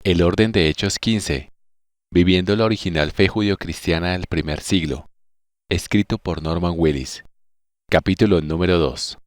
El orden de Hechos 15, viviendo la original fe judio-cristiana del primer siglo, escrito por Norman Willis. Capítulo número 2.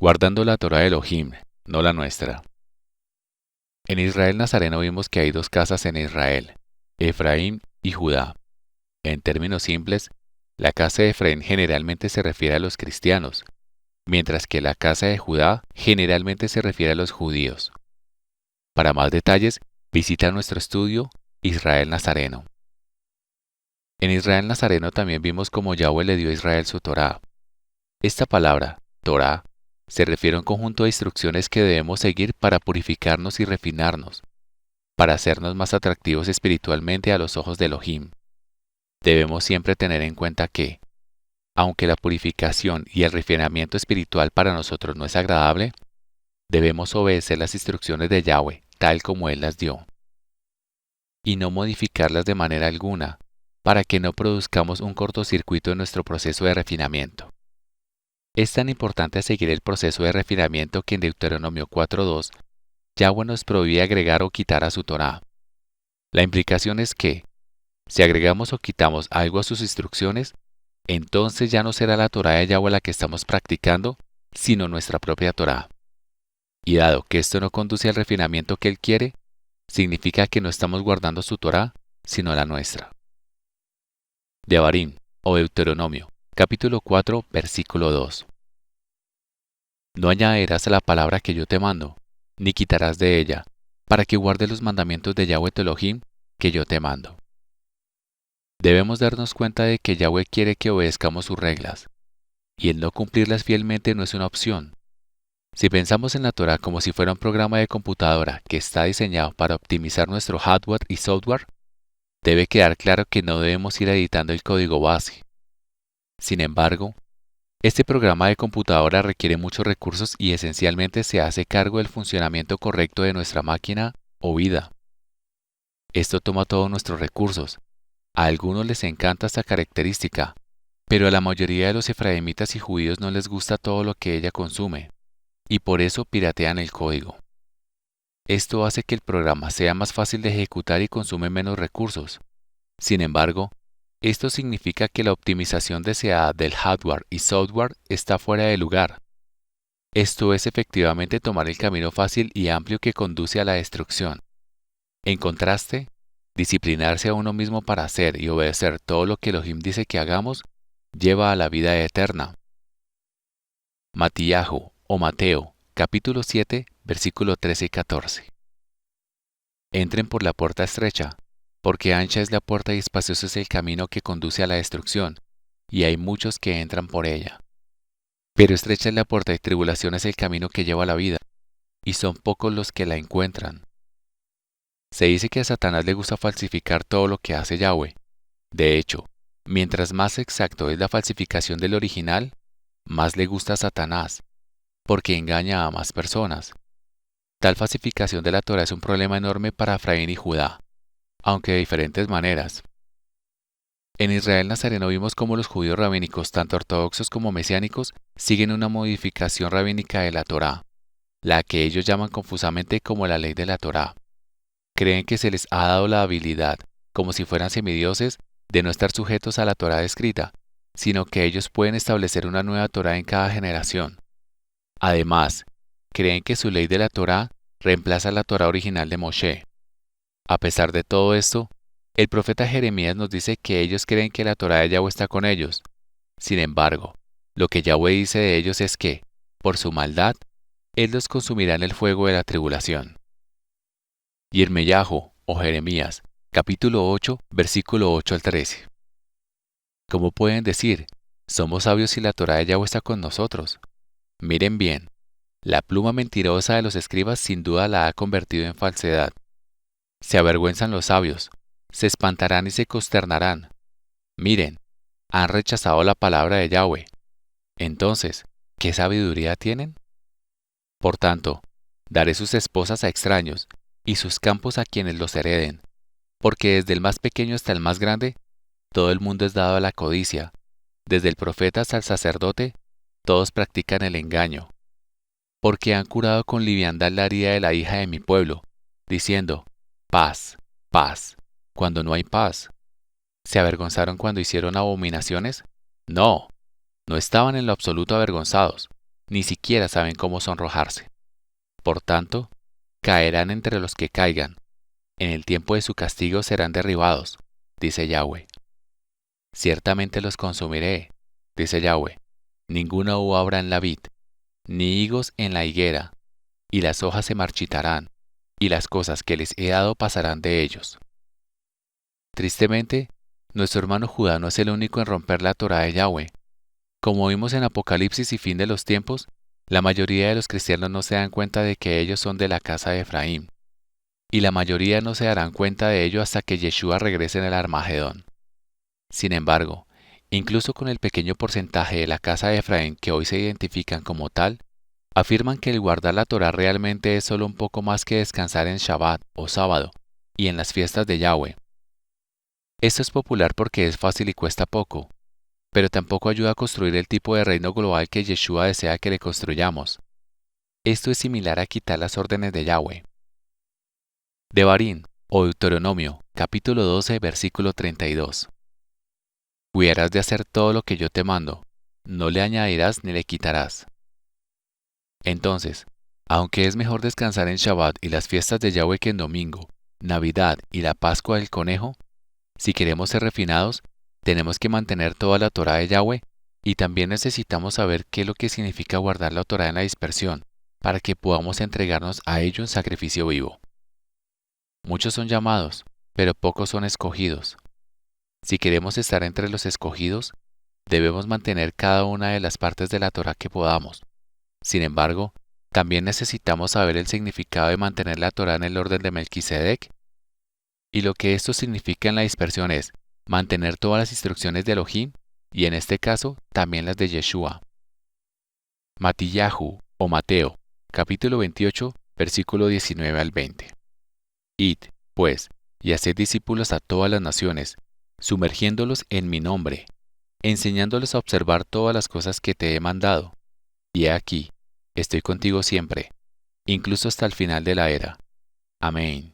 Guardando la Torá de Elohim, no la nuestra. En Israel Nazareno vimos que hay dos casas en Israel, Efraín y Judá. En términos simples, la casa de Efraín generalmente se refiere a los cristianos, mientras que la casa de Judá generalmente se refiere a los judíos. Para más detalles, visita nuestro estudio Israel Nazareno. En Israel Nazareno también vimos cómo Yahweh le dio a Israel su Torá. Esta palabra, Torá, se refiere a un conjunto de instrucciones que debemos seguir para purificarnos y refinarnos, para hacernos más atractivos espiritualmente a los ojos de Elohim. Debemos siempre tener en cuenta que, aunque la purificación y el refinamiento espiritual para nosotros no es agradable, debemos obedecer las instrucciones de Yahweh tal como Él las dio, y no modificarlas de manera alguna, para que no produzcamos un cortocircuito en nuestro proceso de refinamiento. Es tan importante seguir el proceso de refinamiento que en Deuteronomio 4.2, Yahweh nos prohíbe agregar o quitar a su Torá. La implicación es que, si agregamos o quitamos algo a sus instrucciones, entonces ya no será la Torá de Yahweh la que estamos practicando, sino nuestra propia Torá. Y dado que esto no conduce al refinamiento que Él quiere, significa que no estamos guardando su Torá, sino la nuestra. Devarim, o Deuteronomio, capítulo 4, versículo 2. No añadirás a la palabra que yo te mando, ni quitarás de ella, para que guardes los mandamientos de Yahweh tu Elohim que yo te mando. Debemos darnos cuenta de que Yahweh quiere que obedezcamos sus reglas, y el no cumplirlas fielmente no es una opción. Si pensamos en la Torá como si fuera un programa de computadora que está diseñado para optimizar nuestro hardware y software, debe quedar claro que no debemos ir editando el código base. Sin embargo, este programa de computadora requiere muchos recursos y esencialmente se hace cargo del funcionamiento correcto de nuestra máquina o vida. Esto toma todos nuestros recursos. A algunos les encanta esta característica, pero a la mayoría de los efraimitas y judíos no les gusta todo lo que ella consume, y por eso piratean el código. Esto hace que el programa sea más fácil de ejecutar y consume menos recursos. Sin embargo, esto significa que la optimización deseada del hardware y software está fuera de lugar. Esto es efectivamente tomar el camino fácil y amplio que conduce a la destrucción. En contraste, disciplinarse a uno mismo para hacer y obedecer todo lo que Elohim dice que hagamos lleva a la vida eterna. Matíahu o Mateo, capítulo 7, versículo 13 y 14. Entren por la puerta estrecha, porque ancha es la puerta y espacioso es el camino que conduce a la destrucción, y hay muchos que entran por ella. Pero estrecha es la puerta y tribulación es el camino que lleva a la vida, y son pocos los que la encuentran. Se dice que a Satanás le gusta falsificar todo lo que hace Yahweh. De hecho, mientras más exacto es la falsificación del original, más le gusta a Satanás, porque engaña a más personas. Tal falsificación de la Torá es un problema enorme para Efraín y Judá, aunque de diferentes maneras. En Israel Nazareno vimos cómo los judíos rabínicos, tanto ortodoxos como mesiánicos, siguen una modificación rabínica de la Torá, la que ellos llaman confusamente como la ley de la Torá. Creen que se les ha dado la habilidad, como si fueran semidioses, de no estar sujetos a la Torá escrita, sino que ellos pueden establecer una nueva Torá en cada generación. Además, creen que su ley de la Torá reemplaza la Torá original de Moshe. A pesar de todo esto, el profeta Jeremías nos dice que ellos creen que la Torá de Yahweh está con ellos. Sin embargo, lo que Yahweh dice de ellos es que, por su maldad, Él los consumirá en el fuego de la tribulación. Yirmeyahu o Jeremías, capítulo 8, versículo 8 al 13. ¿Cómo pueden decir, somos sabios si la Torá de Yahweh está con nosotros? Miren bien, la pluma mentirosa de los escribas sin duda la ha convertido en falsedad. Se avergüenzan los sabios, se espantarán y se consternarán. Miren, han rechazado la palabra de Yahweh. Entonces, ¿qué sabiduría tienen? Por tanto, daré sus esposas a extraños, y sus campos a quienes los hereden, porque desde el más pequeño hasta el más grande, Todo el mundo es dado a la codicia. Desde el profeta hasta el sacerdote, todos practican el engaño. Porque han curado con liviandad la herida de la hija de mi pueblo, diciendo, paz, paz, cuando no hay paz. ¿Se avergonzaron cuando hicieron abominaciones? No, no estaban en lo absoluto avergonzados, ni siquiera saben cómo sonrojarse. Por tanto, caerán entre los que caigan. En el tiempo de su castigo serán derribados, dice Yahweh. Ciertamente los consumiré, dice Yahweh. Ninguna uva habrá en la vid, ni higos en la higuera, y las hojas se marchitarán, y las cosas que les he dado pasarán de ellos. Tristemente, nuestro hermano Judá no es el único en romper la Torá de Yahweh. Como vimos en Apocalipsis y fin de los tiempos, la mayoría de los cristianos no se dan cuenta de que ellos son de la casa de Efraín, y la mayoría no se darán cuenta de ello hasta que Yeshua regrese en el Armagedón. Sin embargo, incluso con el pequeño porcentaje de la casa de Efraín que hoy se identifican como tal, afirman que el guardar la Torá realmente es solo un poco más que descansar en Shabbat o sábado y en las fiestas de Yahweh. Esto es popular porque es fácil y cuesta poco, pero tampoco ayuda a construir el tipo de reino global que Yeshua desea que le construyamos. Esto es similar a quitar las órdenes de Yahweh. Devarim, o Deuteronomio, capítulo 12, versículo 32. Cuidarás de hacer todo lo que yo te mando, no le añadirás ni le quitarás. Entonces, aunque es mejor descansar en Shabbat y las fiestas de Yahweh que en domingo, Navidad y la Pascua del Conejo, si queremos ser refinados, tenemos que mantener toda la Torá de Yahweh y también necesitamos saber qué es lo que significa guardar la Torá en la dispersión, para que podamos entregarnos a ello en sacrificio vivo. Muchos son llamados, pero pocos son escogidos. Si queremos estar entre los escogidos, debemos mantener cada una de las partes de la Torá que podamos. Sin embargo, también necesitamos saber el significado de mantener la Torá en el orden de Melquisedec. Y lo que esto significa en la dispersión es mantener todas las instrucciones de Elohim y en este caso también las de Yeshua. Matillahu o Mateo, capítulo 28, versículo 19 al 20. Id, pues, y haced discípulos a todas las naciones, sumergiéndolos en mi nombre, enseñándolos a observar todas las cosas que te he mandado. Y he aquí, estoy contigo siempre, incluso hasta el final de la era. Amén.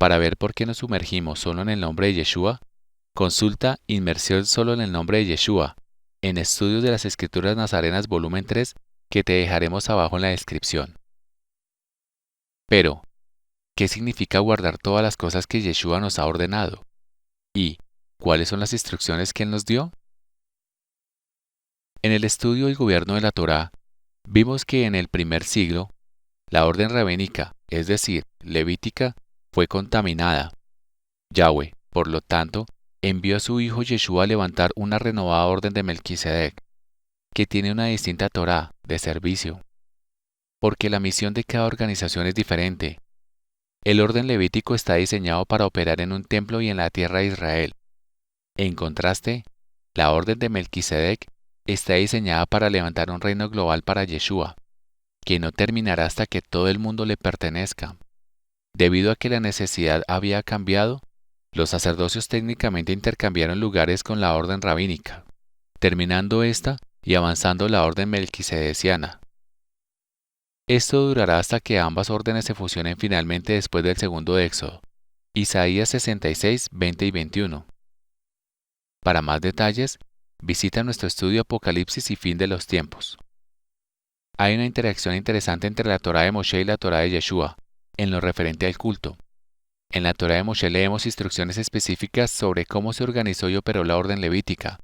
Para ver por qué nos sumergimos solo en el nombre de Yeshua, consulta Inmersión solo en el nombre de Yeshua, en Estudios de las Escrituras Nazarenas volumen 3, que te dejaremos abajo en la descripción. Pero, ¿qué significa guardar todas las cosas que Yeshua nos ha ordenado? ¿Y cuáles son las instrucciones que Él nos dio? En el estudio del gobierno de la Torá, vimos que en el primer siglo, la orden rabínica, es decir, levítica, fue contaminada. Yahweh, por lo tanto, envió a su hijo Yeshua a levantar una renovada orden de Melquisedec, que tiene una distinta Torá de servicio. Porque la misión de cada organización es diferente. El orden levítico está diseñado para operar en un templo y en la tierra de Israel. En contraste, la orden de Melquisedec está diseñada para levantar un reino global para Yeshua, que no terminará hasta que todo el mundo le pertenezca. Debido a que la necesidad había cambiado, los sacerdocios técnicamente intercambiaron lugares con la orden rabínica, terminando esta y avanzando la orden melquisedeciana. Esto durará hasta que ambas órdenes se fusionen finalmente después del segundo éxodo. Isaías 66, 20 y 21. Para más detalles, visita nuestro estudio Apocalipsis y fin de los tiempos. Hay una interacción interesante entre la Torá de Moshe y la Torá de Yeshua, en lo referente al culto. En la Torá de Moshe leemos instrucciones específicas sobre cómo se organizó y operó la orden levítica.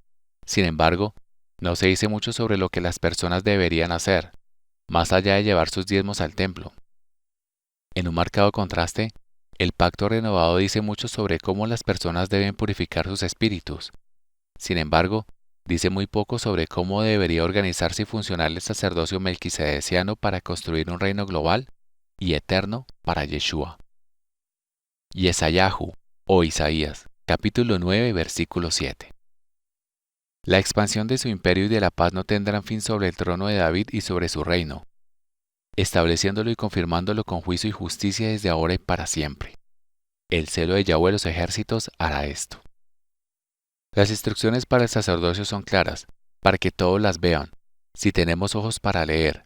Sin embargo, no se dice mucho sobre lo que las personas deberían hacer, más allá de llevar sus diezmos al templo. En un marcado contraste, el pacto renovado dice mucho sobre cómo las personas deben purificar sus espíritus. Sin embargo, dice muy poco sobre cómo debería organizarse y funcionar el sacerdocio melquisedeciano para construir un reino global y eterno para Yeshua. Yesayahu, o Isaías, capítulo 9, versículo 7. La expansión de su imperio y de la paz no tendrán fin sobre el trono de David y sobre su reino, estableciéndolo y confirmándolo con juicio y justicia desde ahora y para siempre. El celo de Yahweh de los ejércitos hará esto. Las instrucciones para el sacerdocio son claras, para que todos las vean, si tenemos ojos para leer.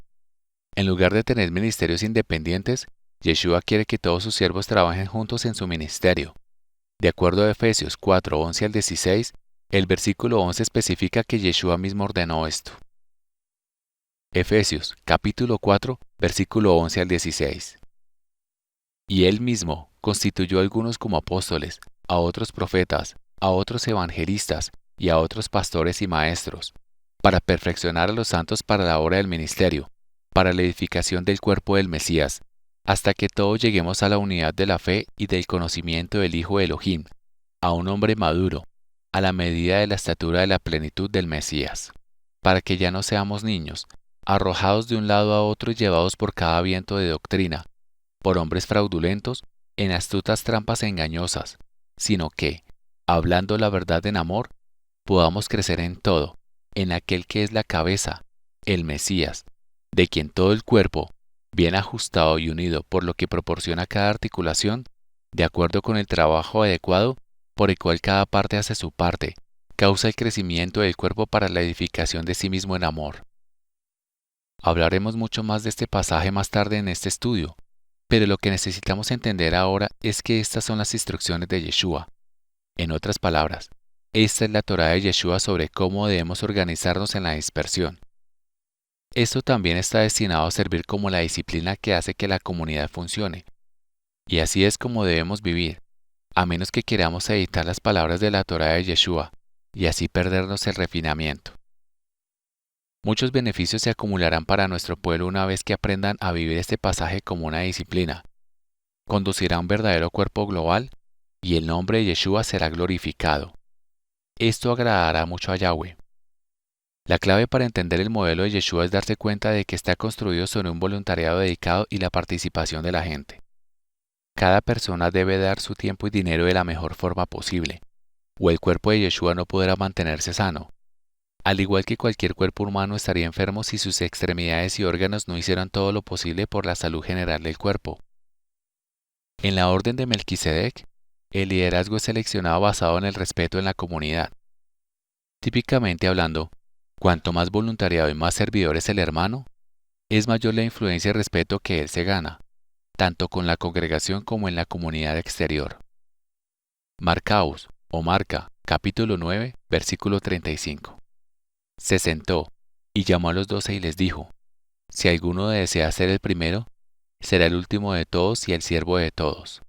En lugar de tener ministerios independientes, Yeshua quiere que todos sus siervos trabajen juntos en su ministerio. De acuerdo a Efesios 4, 11 al 16, el versículo 11 especifica que Yeshua mismo ordenó esto. Efesios capítulo 4, versículo 11 al 16. Y él mismo constituyó a algunos como apóstoles, a otros profetas, a otros evangelistas y a otros pastores y maestros, para perfeccionar a los santos para la obra del ministerio, para la edificación del cuerpo del Mesías, hasta que todos lleguemos a la unidad de la fe y del conocimiento del Hijo de Elohim, a un hombre maduro, a la medida de la estatura de la plenitud del Mesías, para que ya no seamos niños, arrojados de un lado a otro y llevados por cada viento de doctrina, por hombres fraudulentos, en astutas trampas engañosas, sino que, hablando la verdad en amor, podamos crecer en todo, en aquel que es la cabeza, el Mesías, de quien todo el cuerpo, bien ajustado y unido por lo que proporciona cada articulación, de acuerdo con el trabajo adecuado por el cual cada parte hace su parte, causa el crecimiento del cuerpo para la edificación de sí mismo en amor. Hablaremos mucho más de este pasaje más tarde en este estudio, pero lo que necesitamos entender ahora es que estas son las instrucciones de Yeshua. En otras palabras, esta es la Torá de Yeshua sobre cómo debemos organizarnos en la dispersión. Esto también está destinado a servir como la disciplina que hace que la comunidad funcione. Y así es como debemos vivir, a menos que queramos editar las palabras de la Torá de Yeshua, y así perdernos el refinamiento. Muchos beneficios se acumularán para nuestro pueblo una vez que aprendan a vivir este pasaje como una disciplina. Conducirá a un verdadero cuerpo global, y el nombre de Yeshua será glorificado. Esto agradará mucho a Yahweh. La clave para entender el modelo de Yeshua es darse cuenta de que está construido sobre un voluntariado dedicado y la participación de la gente. Cada persona debe dar su tiempo y dinero de la mejor forma posible, o el cuerpo de Yeshua no podrá mantenerse sano. Al igual que cualquier cuerpo humano estaría enfermo si sus extremidades y órganos no hicieran todo lo posible por la salud general del cuerpo. En la orden de Melquisedec, el liderazgo es seleccionado basado en el respeto en la comunidad. Típicamente hablando, cuanto más voluntariado y más servidor es el hermano, es mayor la influencia y respeto que él se gana, tanto con la congregación como en la comunidad exterior. Marcaos, o Marca, capítulo 9, versículo 35. Se sentó, y llamó a los 12 y les dijo, si alguno desea ser el primero, será el último de todos y el siervo de todos.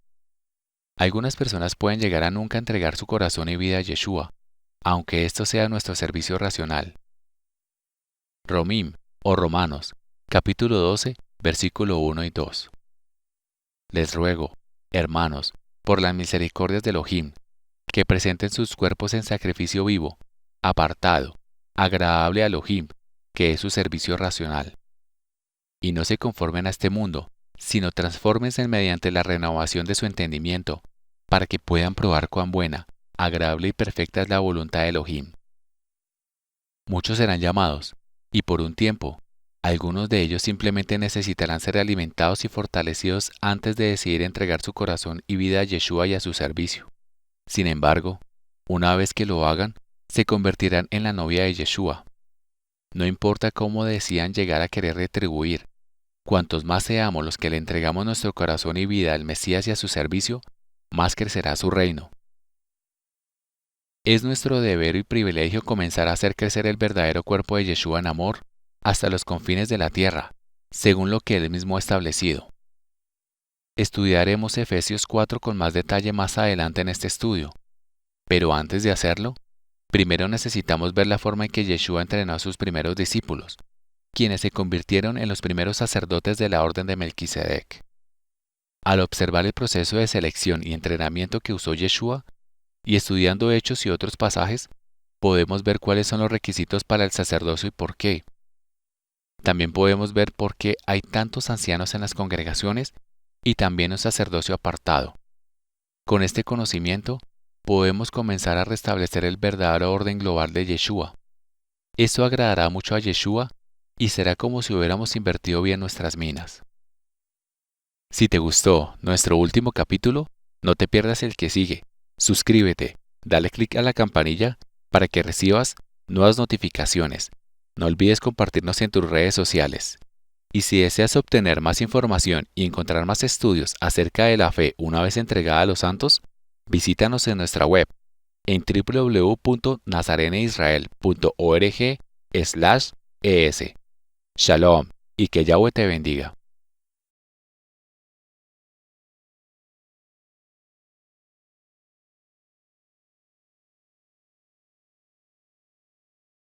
Algunas personas pueden llegar a nunca entregar su corazón y vida a Yeshua, aunque esto sea nuestro servicio racional. Romim, o Romanos, capítulo 12, versículo 1 y 2. Les ruego, hermanos, por las misericordias de Elohim, que presenten sus cuerpos en sacrificio vivo, apartado, agradable a Elohim, que es su servicio racional. Y no se conformen a este mundo, sino transfórmense mediante la renovación de su entendimiento, para que puedan probar cuán buena, agradable y perfecta es la voluntad de Elohim. Muchos serán llamados, y por un tiempo, algunos de ellos simplemente necesitarán ser alimentados y fortalecidos antes de decidir entregar su corazón y vida a Yeshua y a su servicio. Sin embargo, una vez que lo hagan, se convertirán en la novia de Yeshua. No importa cómo decían llegar a querer retribuir, cuantos más seamos los que le entregamos nuestro corazón y vida al Mesías y a su servicio, más crecerá su reino. Es nuestro deber y privilegio comenzar a hacer crecer el verdadero cuerpo de Yeshua en amor hasta los confines de la tierra, según lo que Él mismo ha establecido. Estudiaremos Efesios 4 con más detalle más adelante en este estudio, pero antes de hacerlo, primero necesitamos ver la forma en que Yeshua entrenó a sus primeros discípulos, quienes se convirtieron en los primeros sacerdotes de la orden de Melquisedec. Al observar el proceso de selección y entrenamiento que usó Yeshua, y estudiando Hechos y otros pasajes, podemos ver cuáles son los requisitos para el sacerdocio y por qué. También podemos ver por qué hay tantos ancianos en las congregaciones y también un sacerdocio apartado. Con este conocimiento, podemos comenzar a restablecer el verdadero orden global de Yeshua. Esto agradará mucho a Yeshua y será como si hubiéramos invertido bien nuestras minas. Si te gustó nuestro último capítulo, no te pierdas el que sigue. Suscríbete, Dale clic a la campanilla para que recibas nuevas notificaciones. No olvides compartirnos en tus redes sociales. Y si deseas obtener más información y encontrar más estudios acerca de la fe una vez entregada a los santos, visítanos en nuestra web en www.nazareneisrael.org/es. Shalom y que Yahweh te bendiga.